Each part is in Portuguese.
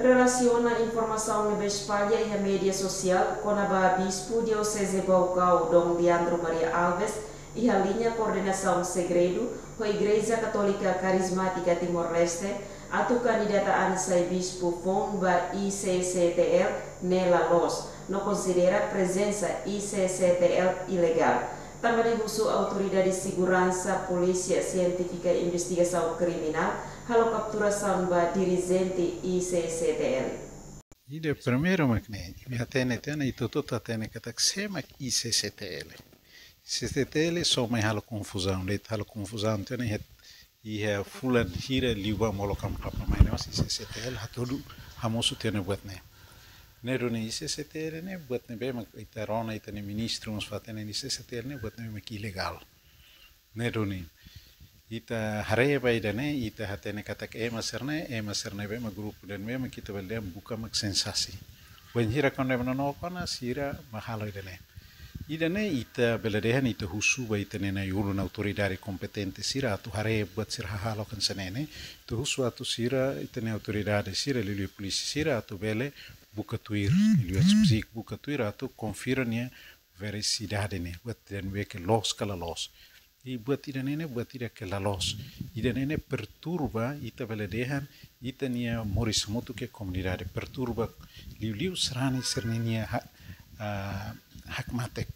Relaciona informação na espalha e a mídia social com a Bispo Diocese Baucau, Dom Leandro Maria Alves, e a linha Coordenação Segredo, a Igreja Católica Carismática Timor-Leste, a tu candidata Ansai Bispo Fomba ICCTL Nela Los, não considera a presença ICCTL ilegal. Também uso autoridade de segurança, polícia científica e investigação criminal, a capturação da dirigente ICCTL. Ide primeiro makne, tena itu tene kata ksema ICCTL. ICCTL so mai halo confusão, tena ia fulan hira liwa molokam papa mai mas ICCTL hatodu hamosu tena buat ne. Nero ne ICCTL ne buat ne be mak itarona itane ministro mas fatene ICCTL ne buat ne mak ilegal. Nero ne ita haraya baidane ita hatene katak emaserne be ma grupo dan be kita belde buka mak sensasi. Wen hira konde no kona sira mahalo idane. Idane ita beledehan ita husu ba itane na yulu na autoridade kompetente sira atu haraya buat sira halo kan senene tu husu atu sira itane autoridade sira lilu polisi sira atu bele buka tuir lilu psik buka tuir atu konfirmnya veracidade ne buat dan be ke los kala los. E buat idane buat ida ke lalos. Idane perturba ita beledehan ita nia moris motu ke comunidade perturba liu serani serninia hak matek.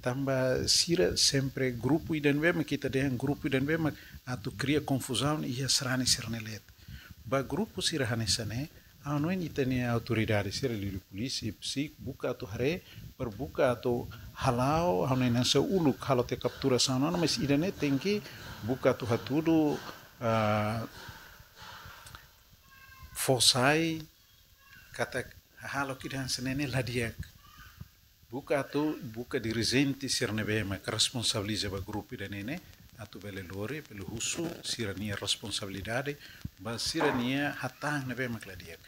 Tamba sira sempre grupo idan bema kita dehan grupo idan bema atu cria confusão ia serani sernelet. Ba grupo sira hanesane anoin ita nia autoridade sira liu polisi psik buka atu hare berbuka atau halau hanen nasa ulu kalau te captura sana mas idane tengki buka tu hatudu fosai kata halo kidan senene ladiak buka dirigenti sirnebe ma responsabiliza ba grupo idane atu bele lore pelo husu sirania responsabilidade ba sirania hatang nebe ma ladiak